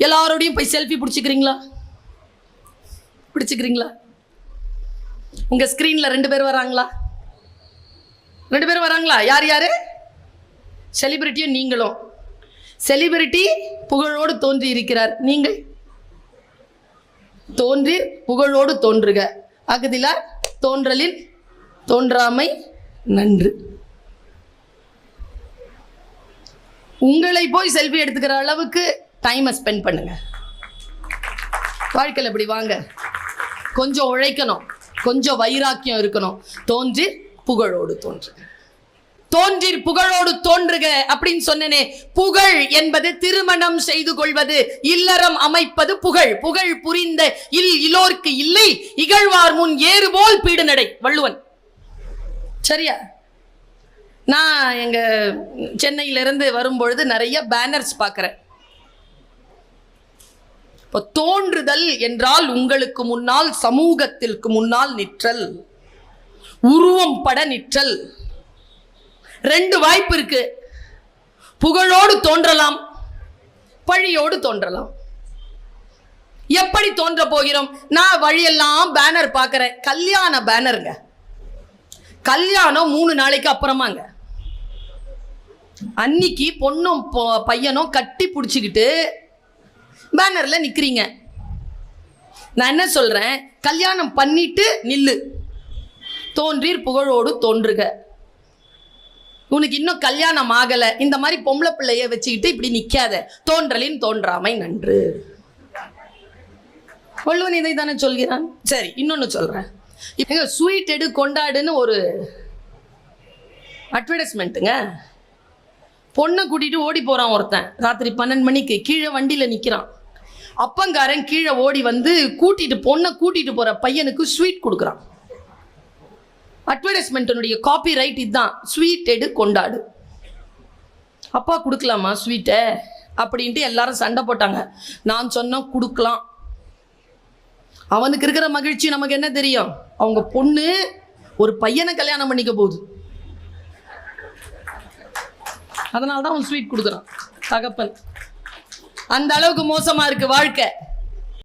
எல்லாரோடையும் போய் செல்ஃபி பிடிச்சிக்கிறீங்களா? பிடிச்சிக்கிறீங்களா? உங்க ஸ்கிரீன்ல 2 பேர் வராங்களா? 2 பேர் வராங்களா? யார் யாரு? செலிபிரிட்டியும் நீங்களும். செலிபிரிட்டி புகழோடு தோன்றி இருக்கிறார், நீங்கள் தோன்றி புகழோடு தோன்றுக. அகதிலார் தோன்றலில் தோன்றாமை நன்று. உங்களை போய் செல்ஃபி எடுத்துக்கிற அளவுக்கு டைமை ஸ்பெண்ட் பண்ணுங்க. வாழ்க்கையில் இப்படி வாங்க. கொஞ்சம் உழைக்கணும், கொஞ்சம் வைராக்கியம் இருக்கணும். தோன்றி புகழோடு தோன்றுக. தோன்றி புகழோடு தோன்றுக அப்படின்னு சொன்னனே. புகழ் என்பது திருமணம் செய்து கொள்வது, இல்லறம் அமைப்பது புகழ். புகழ் புரிந்த இலோர்க்கு இல்லை, இகழ்வார் முன் ஏறுபோல் பீடு நடை. வள்ளுவன். சரியா? நான் எங்க சென்னையிலிருந்து வரும்பொழுது நிறைய பேனர்ஸ் பார்க்கிறேன். இப்போ தோன்றுதல் என்றால் உங்களுக்கு முன்னால், சமூகத்திற்கு முன்னால் நிற்றல், உருவம் பட நிற்றல். 2 வாய்ப்பு இருக்கு. புகழோடு தோன்றலாம், பழியோடு தோன்றலாம். எப்படி தோன்ற போகிறோம்? நான் வழியெல்லாம் பேனர் பார்க்கிறேன். கல்யாண பேனருங்க. கல்யாணம் 3 நாளைக்கு அப்புறமாங்க. அன்னைக்கு பொண்ணும் பையனும் கட்டி பிடிச்சிக்கிட்டு பேனர்ல நிக்கிறீங்க. நான் என்ன சொல்றேன்? கல்யாணம் பண்ணிட்டு நில்லு. தோன்றீர் புகழோடு தோன்றுக. உனக்கு இன்னும் கல்யாணம் ஆகல, இந்த மாதிரி பொம்பளை பிள்ளைய வச்சுக்கிட்டு இப்படி நிக்காத. தோன்றலின் தோன்றாமை நன்று. வள்ளுவன் இதை தானே சொல்கிறான். சரி, இன்னொன்னு சொல்றேன். இப்போ ஸ்வீட் எடு கொண்டாடுன்னு ஒரு அட்வர்டைஸ்மெண்ட்டுங்க. பொண்ணை கூட்டிட்டு ஓடி போறான் ஒருத்தன். ராத்திரி 12 மணிக்கு கீழே வண்டியில நிக்கிறான். அப்பங்காரன் கீழே ஓடி வந்து பொண்ணை கூட்டிட்டு போற பையனுக்கு ஸ்வீட் கொடுக்குறான். அட்வர்டைஸ்மெண்ட்டினுடைய காப்பி ரைட் இதுதான். ஸ்வீட் எடு கொண்டாடு. அப்பா கொடுக்கலாமா ஸ்வீட்டை அப்படின்ட்டு எல்லாரும் சண்டை போட்டாங்க. நான் சொன்ன கொடுக்கலாம். அவனுக்கு இருக்கிற மகிழ்ச்சி நமக்கு என்ன தெரியும்? அவங்க பொண்ணு ஒரு பையனை கல்யாணம் பண்ணிக்க போகுது. அதனால தான் அவன் ஸ்வீட் கொடுக்குறான் தகப்பன். அந்த அளவுக்கு மோசமா இருக்கு வாழ்க்கை.